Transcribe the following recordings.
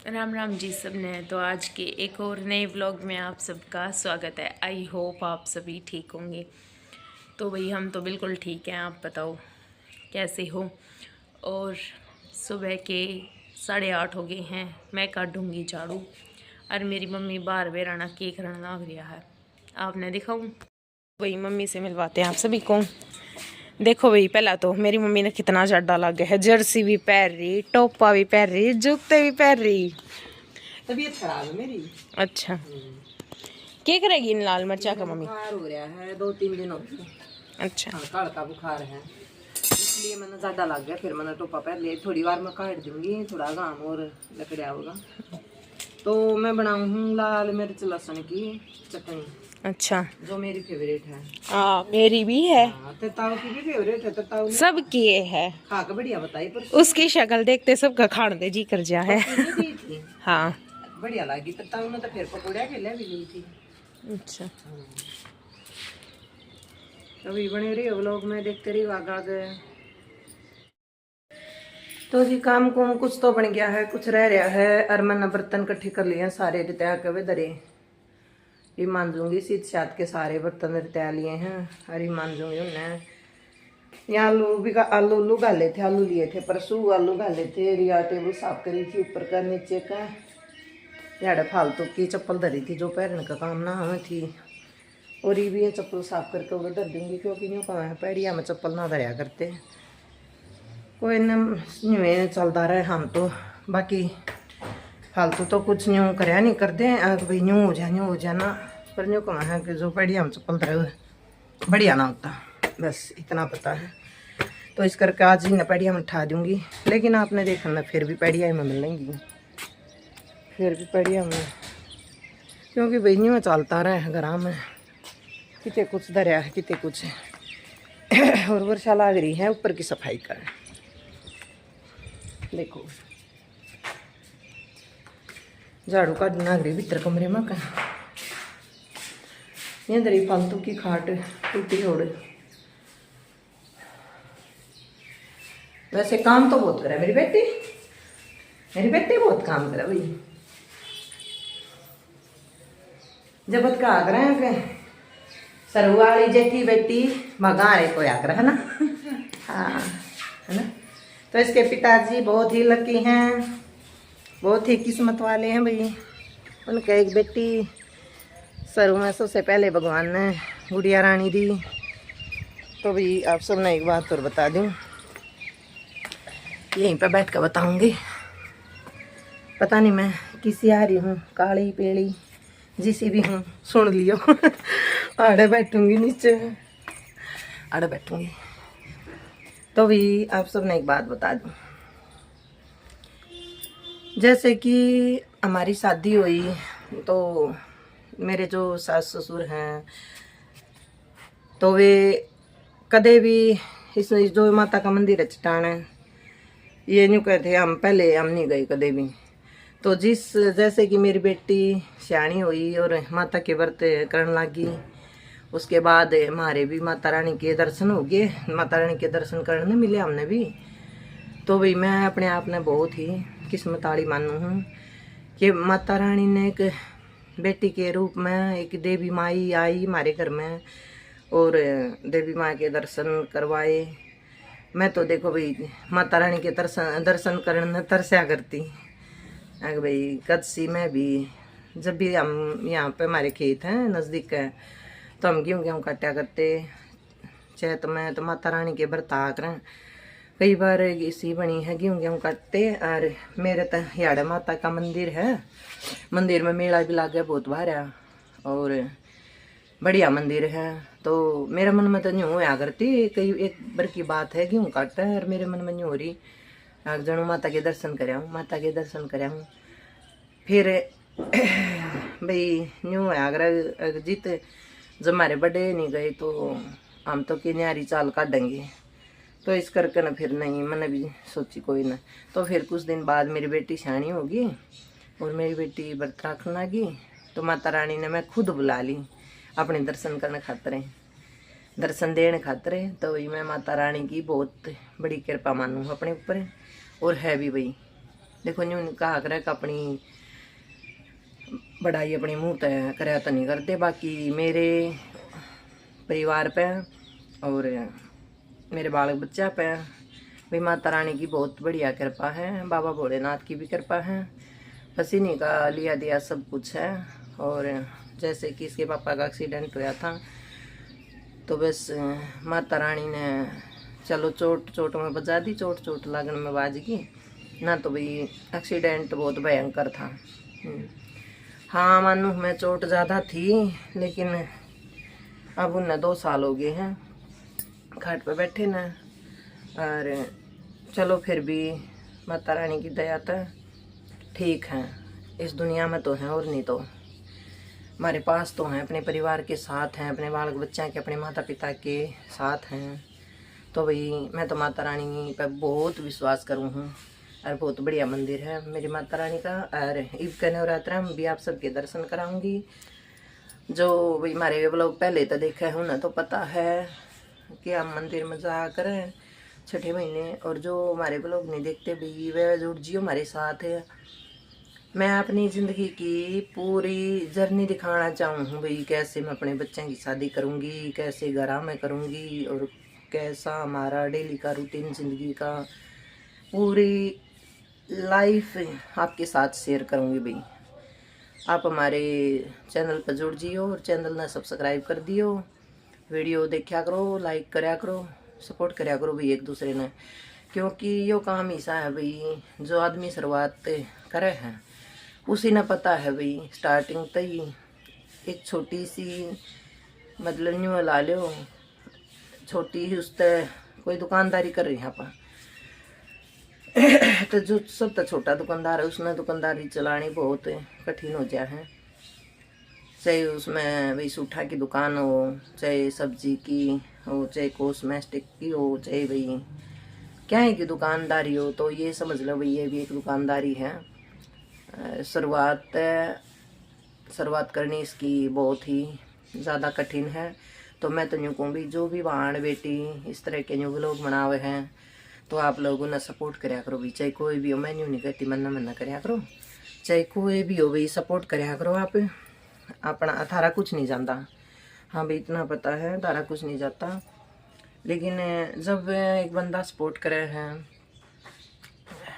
राम राम जी सबने। तो आज के एक और नए व्लॉग में आप सबका स्वागत है। आई होप आप सभी ठीक होंगे। तो भाई हम तो बिल्कुल ठीक हैं, आप बताओ कैसे हो। और सुबह के 8:30 हो गए हैं, मैं काटूँगी झाड़ू और मेरी मम्मी बाहर बेराना केक रन लाग रहा है। आपने दिखाऊँ वही मम्मी से मिलवाते हैं आप सभी को। देखो भाई, पहला तो मेरी मम्मी ने कितना जड्डा लग गया है। जर्सी भी पहन रही, टोपा भी पहन रही, जूते भी पहन रही। तबीयत खराब है मेरी। अच्छा, क्या करेगी इन लाल मिर्चा का मम्मी? बुखार हो रहा है 2-3 दिन हो गए। अच्छा, हल्का बुखार है, इसलिए मैंने ज्यादा लग गया। फिर मैंने टोपा पहन लिया। थोड़ी बार मैं काट दूंगी, थोड़ा घाम और लकड़िया होगा। तो मैं बनाऊँ हूँ लाल मिर्च लहसुन की चटनी। अच्छा, जो मेरी फेवरेट है। हाँ मेरी भी है। ताऊ की भी फेवरेट है। ताऊ सब किए है। खा के बढ़िया बताई, पर उसकी शक्ल देखते सबका खाने दे जी कर जा है। दी थी हाँ बढ़िया लगी। ताऊ ने तो फिर पकौड़िया खेले भी ली थी। अच्छा, अभी बने रही व्लॉग में, देखते रही आगे। तो जी काम को कुछ तो बन गया है, कुछ रह रहा है। और मैंने बर्तन इकट्ठे कर लिए सारे रित्या के वे दरे। ये मांजूंगी सीध सात के सारे बर्तन रित्या लिए हैं और ये मांजूंगी उन्हें। यहाँ आलू उल्लू गाले थे, आलू लिए थे परसों, आलू गाले थे। रिया टेबल साफ करी थी, ऊपर का नीचे का। यार फालतू की चप्पल धरी थी जो पहनने का काम ना हमें थी। और ये भी ये चप्पल साफ करके उधर धर दूंगी, क्योंकि यूँ कहाँ है पैड़िया में चप्पल ना धरिया करते। कोई न चलता रहे हम तो। बाकी फालतू तो कुछ न्यू कराया नहीं करते हैं। भाई न्यू हो जाए ना, पर न्यू कहाँ है कि जो पैड़िया में चप्पल धरे बढ़िया ना होता। बस इतना पता है। तो इस करके आज ही न पैड़िया में उठा दूंगी। लेकिन आपने देखा ना, फिर भी पैड़िया में मिलेंगी, फिर भी पैड़िया में, क्योंकि भाई न्यू चलता रहे घर में। कितने कुछ धरिया है, कितने कुछ है। और वर्षा लग रही है, ऊपर की सफाई कर। देखो झाड़ू का नागरी भीतर कमरे में का ये दरी फालतू की खाट टूटी छोड़। वैसे काम तो बहुत करे मेरी बेटी, बहुत काम करे भाई। जब का आग्रह है कि सरवाली जेठी बेटी भगा रहे को आग्रह है ना। हाँ है ना। तो इसके पिताजी बहुत ही लकी हैं, बहुत ही किस्मत वाले हैं भाई। उनका एक बेटी सरू में सबसे पहले भगवान ने गुड़िया रानी दी। तो भाई आप सब ने एक बात और बता दूं, यहीं पे बैठ कर बताऊंगी। पता नहीं मैं किसी आ रही हूँ, काली पेड़ी जिसी भी हूँ, सुन लियो। आड़े बैठूंगी, नीचे आड़े बैठूंगी। तो भी आप सब ने एक बात बता दूं, जैसे कि हमारी शादी हुई तो मेरे जो सास ससुर हैं, तो वे कदे भी इस जो माता का मंदिर है चट्टान है, ये न्यू कहते हम पहले हम नहीं गए कदे भी। तो जैसे कि मेरी बेटी सियाणी हुई और माता के व्रत करने लगी, उसके बाद हमारे भी माता रानी के दर्शन हो गए। माता रानी के दर्शन करने मिले हमने भी। तो भाई मैं अपने आप ने बहुत ही किस्मत वाली मानू हूँ कि माता रानी ने एक बेटी के रूप में एक देवी माई आई हमारे घर में और देवी माँ के दर्शन करवाए। मैं तो देखो भाई माता रानी के दर्शन करने तरस्या करती। अगर भाई कदसी में भी जब भी हम यहाँ पे हमारे खेत हैं नज़दीक है, तो हम गेहूँ काटा करते चैत में। तो माता रानी के व्रत आ कर कई बार इसी बनी है गेहूँ काटते। और मेरे तो याड़ा माता का मंदिर है, मंदिर में मेला भी लग गया बहुत भारा और बढ़िया मंदिर है। तो मेरे मन में तो न्यू होया करती, कई एक बार की बात है गेहूँ काटता है और मेरे मन में न्यू हो रही जनू माता के दर्शन कराऊँ। फिर भाई न्यू होया अगर जीत जब हमारे बड़े नहीं गए तो हम तो कि न्यारी चाल काटेंगे। तो इस करके ना फिर नहीं मैंने भी सोची कोई ना। तो फिर कुछ दिन बाद मेरी बेटी सियाणी होगी और मेरी बेटी व्रत रखने लगी। तो माता रानी ने मैं खुद बुला ली अपने दर्शन करने खातिर। दर्शन देने खातिर। तो वही मैं माता रानी की बहुत बड़ी कृपा मानूँ अपने ऊपर, और है भी भाई। देखो यूँ कहा करे कि अपनी बढ़ाई अपने मुँह तय करे तो नहीं करते, बाकी मेरे परिवार पे और मेरे बालक बच्चा पे भी माता रानी की बहुत बढ़िया कृपा है, बाबा भोलेनाथ की भी कृपा है। बस इन्हीं का लिया दिया सब कुछ है। और जैसे कि इसके पापा का एक्सीडेंट हुआ था, तो बस माता रानी ने चलो चोट में बजा दी, चोट लगन में बाज गई ना। तो भाई एक्सीडेंट बहुत भयंकर था। हाँ मानो मैं चोट ज़्यादा थी, लेकिन अब उन्हें 2 साल हो गए हैं खाट पे बैठे ना। और चलो फिर भी माता रानी की दया तो ठीक है, इस दुनिया में तो हैं, और नहीं तो हमारे पास तो हैं, अपने परिवार के साथ हैं, अपने बालक बच्चा के, अपने माता पिता के साथ हैं। तो भाई मैं तो माता रानी पर बहुत विश्वास करूँ हूँ, और बहुत बढ़िया मंदिर है मेरी माता रानी का। और ईद का नवरात्रा में भी आप सबके दर्शन कराऊंगी। जो भाई हमारे व्लॉग पहले तो देखा है ना, तो पता है कि हम मंदिर में जा कर छठे महीने, और जो हमारे व्लॉग नहीं देखते भाई वह जुड़ जियो हमारे साथ है। मैं अपनी ज़िंदगी की पूरी जर्नी दिखाना चाहूँ भाई, कैसे मैं अपने बच्चों की शादी करूँगी, कैसे घर में करूँगी, और कैसा हमारा डेली का रूटीन ज़िंदगी का पूरी लाइफ आपके साथ शेयर करूँगी भाई। आप हमारे चैनल पर जुड़ जियो और चैनल ने सब्सक्राइब कर दियो, वीडियो देखा करो, लाइक कराया करो, सपोर्ट कराया करो भाई एक दूसरे ने। क्योंकि यो काम ऐसा है भाई, जो आदमी शुरुआत करे हैं उसी ने पता है भाई। स्टार्टिंग तो ही एक छोटी सी मतलब न्यू ला लो, छोटी ही उस कोई दुकानदारी कर रही है आप तो जो सब तो छोटा दुकानदार है, उसने दुकानदारी चलानी बहुत कठिन हो जाए है। चाहे उसमें भाई सूठा की दुकान हो, चाहे सब्जी की हो, चाहे कॉस्मेटिक की हो, चाहे भाई क्या है कि दुकानदारी हो, तो ये समझ लो भाई ये भी एक दुकानदारी है। शुरुआत करनी इसकी बहुत ही ज़्यादा कठिन है। तो मैं तो यूँ कहूँ भी जो भी बहन बेटी इस तरह के न्यू लोग बनावे हैं, तो आप लोगों ने सपोर्ट कराया करो भी। चाहे कोई भी हो, मैं यूँ नहीं कहती मन्ना कराया करो, चाहे कोई भी हो भाई सपोर्ट कराया करो। आप अपना थारा कुछ नहीं जानता, हाँ भाई इतना पता है थारा कुछ नहीं जाता। लेकिन जब एक बंदा सपोर्ट करे है,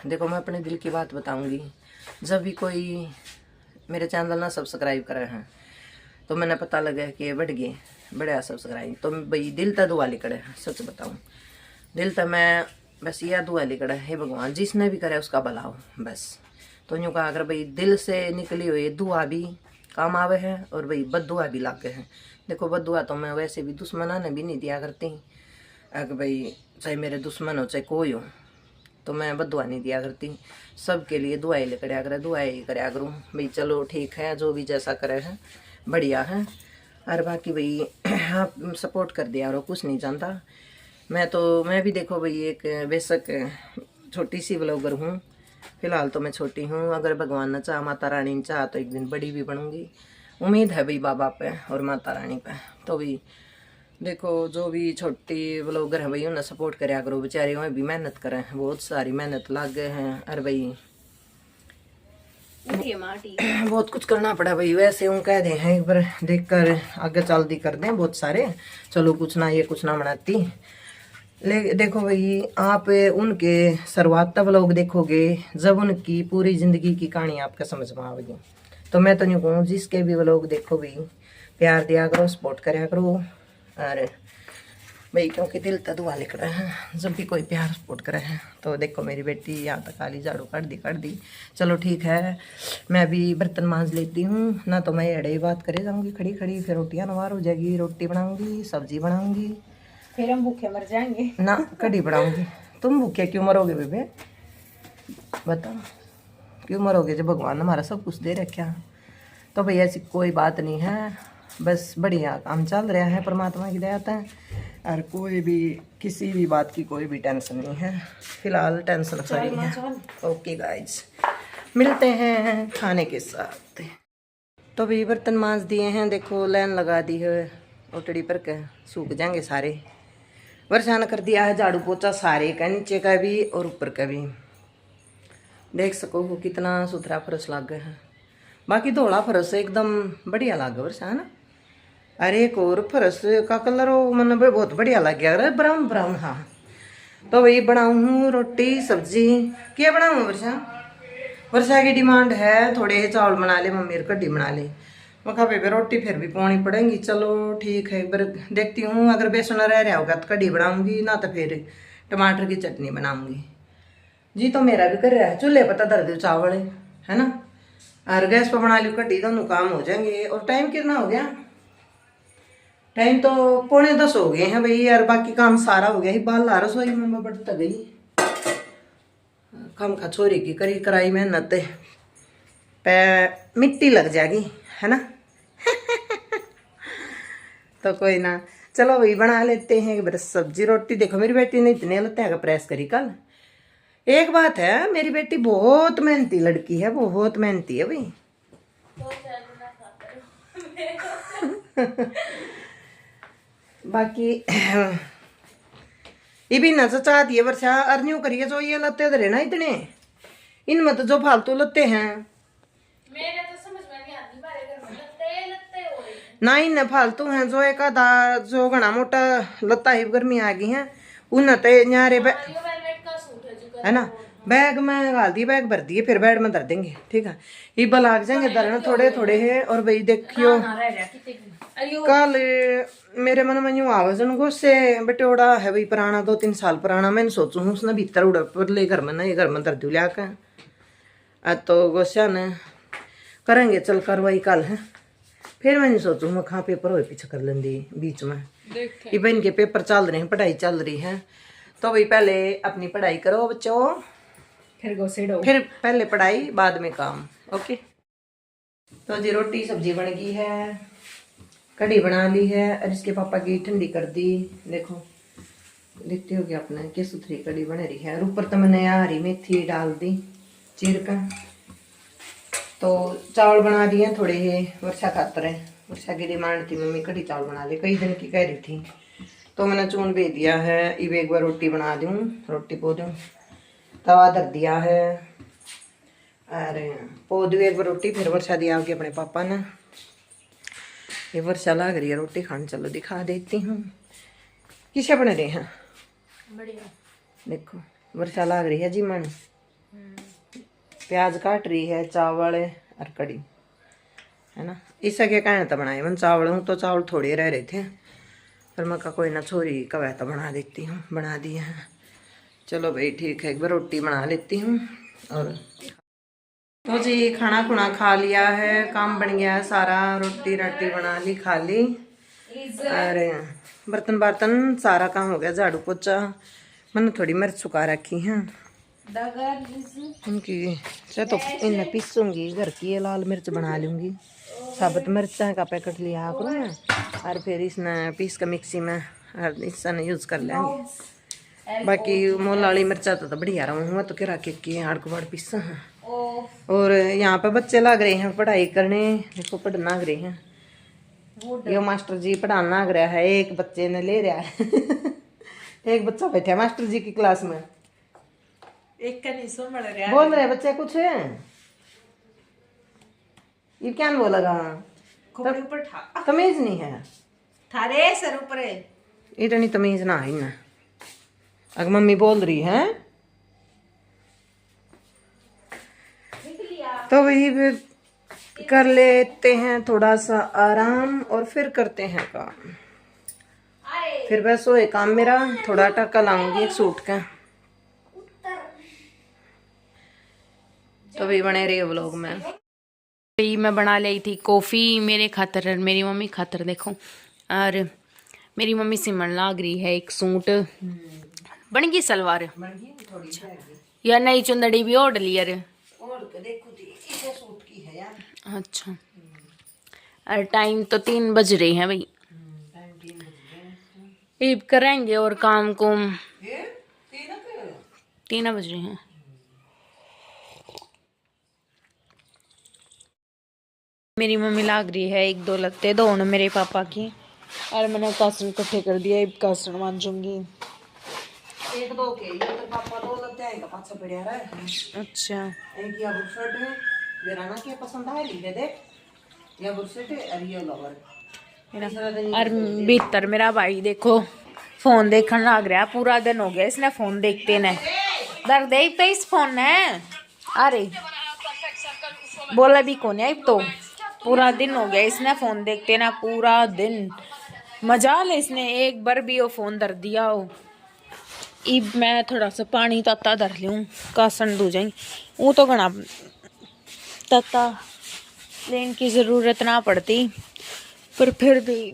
देखो मैं अपने दिल की बात बताऊंगी। जब भी कोई मेरे चैनल ना सब्सक्राइब करे हैं, तो मैंने पता लगा कि ये बढ़ गए बढ़िया सब्सक्राइब, तो भाई दिल तक दुआ लिखड़े है। सच बताऊँ दिल तक मैं बस यह दुआ लिखड़ा है, हे भगवान जिसने भी करे उसका भला हो बस। तो यूँ कहा अगर भाई दिल से निकली हुई दुआ भी काम आवे है, और भाई बददुआ भी लागे है। देखो बददुआ तो मैं वैसे भी दुश्मना ने भी नहीं दिया करती, अगर भाई चाहे मेरे दुश्मन हो चाहे कोई हो, तो मैं बददुआ नहीं दिया करती। सबके लिए दुआई ले कराया करे, दुआई कराया करूँ भाई। चलो ठीक है, जो भी जैसा करे है बढ़िया है। और बाकी भाई आप सपोर्ट कर दिया और कुछ नहीं जानता। मैं भी देखो भाई एक बेशक छोटी सी ब्लॉगर हूँ, फिलहाल तो मैं छोटी हूँ। अगर भगवान ने चाह, माता रानी ने चाह, तो एक दिन बड़ी भी बनूंगी। उम्मीद है भाई बाबा पे और माता रानी पे। तो भाई देखो जो भी छोटी ब्लॉगर है भाई उन्हें सपोर्ट कराया करो, बेचारे में भी मेहनत करें, बहुत सारी मेहनत लग गए हैं। अरे भाई बहुत कुछ करना पड़ा भाई। वैसे उन कह दे हैं एक बार देख कर आगे चल दी कर दें बहुत सारे, चलो कुछ ना ये कुछ ना बनाती। देखो भाई आप उनके शुरुआत तब लोग देखोगे जब उनकी पूरी जिंदगी की कहानी आपका समझ में आएगी। तो मैं तो नहीं कहूँ जिसके भी लोग देखो भाई प्यार दिया करो, सपोर्ट कराया करो। और भाई क्योंकि दिल तो दुआ लिख रहे हैं, जब भी कोई प्यार सपोर्ट करे हैं। तो देखो मेरी बेटी यहाँ तक काली झाड़ू कर दी। चलो ठीक है, मैं भी बर्तन मांज लेती हूँ ना, तो मैं अड़े बात करे जाऊँगी खड़ी खड़ी। फिर रोटियाँ नवार हो जाएगी, रोटी बनाऊँगी, सब्जी बनाऊँगी, फिर हम भूखे मर जाएंगे ना कढ़ी बनाऊँगी। तुम भूखे क्यों मरोगे बेबे, बताओ क्यों मरोगे जब भगवान ने हमारा सब कुछ दे रखा। तो भैया ऐसी कोई बात नहीं है, बस बढ़िया काम चल रहा है परमात्मा की दया है। और कोई भी किसी भी बात की कोई भी टेंशन नहीं है, फिलहाल टेंशन फ्री है। ओके गाइज मिलते हैं खाने के साथ। तो भी बर्तन मांज दिए हैं, देखो लाइन लगा दी है ओटड़ी पर के सूख जाएंगे सारे। वर्षा ने कर दिया है झाड़ू पोछा सारे का, नीचे का भी और ऊपर का भी। देख सको हो कितना सुथरा फर्श लग गया है। बाकी धोला फर्श एकदम बढ़िया लग वर्षा है ना। अरे एक और फर्श का कलर मन बहुत बढ़िया लग गया। अरे ब्राउन ब्राउन। हाँ तो वही बनाऊँ रोटी सब्जी। क्या बनाऊँ वर्षा? वर्षा की डिमांड है थोड़े चावल बना ले मम्मी, कड्डी बना ले। मैं कहा बेबे रोटी फिर भी पानी पड़ेंगी। चलो ठीक है, एक बार देखती हूँ, अगर बेसन रह रहा होगा तो कड्डी बनाऊंगी, ना तो फिर टमाटर की चटनी बनाऊंगी। जी तो मेरा भी कर रहा है, चूल्हे पता धर दो चावल है ना, और गैस पर बना ली कड्डी, दोनों काम हो जाएंगे। और टाइम कितना हो गया? टाइम तो 9:45 हो गए हैं भाई यार। बाकी काम सारा हो गया ही, बाल ला रसोई में मैं बढ़ता गई। काम खा छोरी की करी कराई मेहनत पे मिट्टी लग जाएगी है ना। तो कोई ना, चलो वही बना लेते हैं बस सब्जी रोटी। देखो मेरी बेटी ने इतने लत्ते हैं प्रेस करी कल। एक बात है, मेरी बेटी बहुत मेहनती लड़की है, बहुत मेहनती है भाई। बाकी ये भी नजर चाहती है वर्षा, अर्नियों करिए जो ये लत्ते धरे ना इतने, इनमें तो जो फालतू लत्ते हैं मेरे तो समझ में नहीं आती, हमारे घर में लत्ते हो रहे हैं ना, इन फालतू हैं जो एक आधा जो घना मोटा लत्ता ही गर्मी आ गई है उन न्यारे है ना, बैग में डाल दी, बैग भर दिए, फिर बैग में धर देंगे। ठीक है, ये लाग जाएंगे धरना थोड़े थोड़े है। और भाई देखियो कल मेरे मन में यूं आवाजन गुस्से बटोड़ा है भाई पुराना, 2-3 साल पुराना। मैंने सोचू हूँ उसने भीतर उड़ा पर ले घर में ना, ये घर में धर दू लिया कर। तो गुस्सा ने करेंगे चल कार्रवाई कल है। फिर मैंने सोचू मैं कहाँ पेपर हो पीछे कर लेंदी बीच में। ये बहन के पेपर चल रहे हैं, पढ़ाई चल रही है, तो भाई पहले अपनी पढ़ाई करो बच्चों, फिर पहले पढ़ाई बाद में काम। ओके। तो जी रोटी सब्जी बन गई है, कढ़ी बना ली है, और इसके पापा की ठंडी कर दी। देखो देखते हो क्या अपने क्या सुथरी कढ़ी बन रही है। और ऊपर तो मैंने हरी मेथी डाल दी चीर का। तो चावल बना दिए थोड़े ही, वर्षा खातर है, वर्षा की डिमांड थी मम्मी कढ़ी चावल बना ले, कई दिन की कह रही थी। तो मैंने चून भेज दिया है, अब एक बार रोटी बना दूँ, रोटी पो दूँ, तवा धर दिया है, अरे पो दूँ एक बार रोटी। फिर वर्षा दिया होगी अपने पापा ने। ये वर्षा लग रही है रोटी खाने, चलो दिखा देती हूँ किसे बन रहे हैं। बढ़िया देखो वर्षा लग रही है जी मन, प्याज काट रही है, चावल और कड़ी है ना। इससे क्या कहना था बनाए मन चावल हूँ, तो चावल थोड़े रह रहे थे, पर मैं का कोई ना छोरी कवा तो बना देती हूँ, बना दिया है। चलो भाई ठीक है, एक बार रोटी बना लेती हूँ। और तो जी खाना खुना खा लिया है, काम बन गया है सारा, रोटी राटी बना ली खा ली, और बर्तन बर्तन सारा काम हो गया, झाड़ू पोछा। मैंने थोड़ी मिर्च सुखा रखी है उनकी, तो इन्हें पीसूंगी, घर की ये लाल मिर्च बना लूँगी। साबुत मिर्चा का पैकेट लिया करूँ मैं, और फिर इसने पीस कर मिक्सी में और इसने यूज़ कर लेंगे। बाकी मोल वाली मिर्चा तो बढ़िया रहा हूँ, तो किरा के हाड़ को बाड़ पीसा है। और यहाँ पे बच्चे लग रहे हैं पढ़ाई करने, देखो पढ़ना लग रहे हैं, ये मास्टर जी पढ़ाना लग रहा है, एक बच्चे ने ले रहा है। एक बच्चा बैठा है मास्टर जी की क्लास में, एक का नहीं सुन रहा बोल रहे बच्चे कुछ है, ये क्या बोलेगा, तमीज नहीं है थारे सर ऊपर इतनी तमीज ना है ना। अगर मम्मी बोल रही है तो वही कर लेते हैं थोड़ा सा आराम, और फिर करते हैं काम। फिर बस वो काम मेरा थोड़ा टक्का लाऊंगी एक सूट का। तो भी बने रही व्लॉग में। मैं बना ली थी कॉफ़ी मेरे खातर और मेरी मम्मी खातर, देखो। और मेरी मम्मी सिमण लाग रही है एक सूट, बन गई सलवार या नई चुंदड़ी भी ओढ़ ली यार। अच्छा, और टाइम तो 3 बज रहे हैं भाई, ईब करेंगे और काम को 3 बज रहे हैं। मेरी मम्मी लाग रही है 1-2 लत्ते धोन मेरे पापा की, और मैंने कासन इकट्ठे कर दिया, अब कासन मांजूंगी। एक दो के ये तो पापा तो लगता है पाछा पड़या रहा। अच्छा एक या बुरशट है मेरा ना क्या पसंद है ली दे दे या बुरशट है और ये लोवर और भीतर मेरा भाई देखो फोन देखने लग रहा, पूरा दिन हो गया इसने फोन देखते ने। दर्द है तो इस फोन ने, अरे बोला भी कौन है, तो पूरा दिन हो गया इसने फोन देखते ना, पूरा दिन मजा ले इसने एक बार भी वो फोन धर दिया हो। इब मैं थोड़ा सा पानी तत्ता धर लूँ, कासन धो जाएंगे। वो तो घना तत्ता लेने की जरूरत ना पड़ती, पर फिर भी।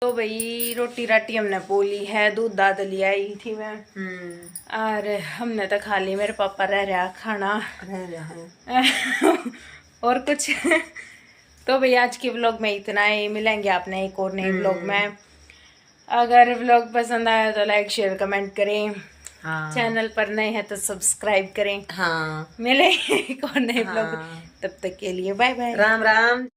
तो भाई रोटी राटी हमने पोली है, दूध दाद लिया आई थी मैं और हमने तो खा ली। मेरे पापा रह रहा खाना रह रहा है और कुछ। तो भाई आज के व्लॉग में इतना ही, मिलेंगे आपने एक और नए व्लॉग में। अगर व्लॉग पसंद आया तो लाइक शेयर कमेंट करें। हाँ। चैनल पर नए हैं तो सब्सक्राइब करें। हाँ मिले एक और नए व्लॉग, तब तक के लिए बाय बाय, राम राम।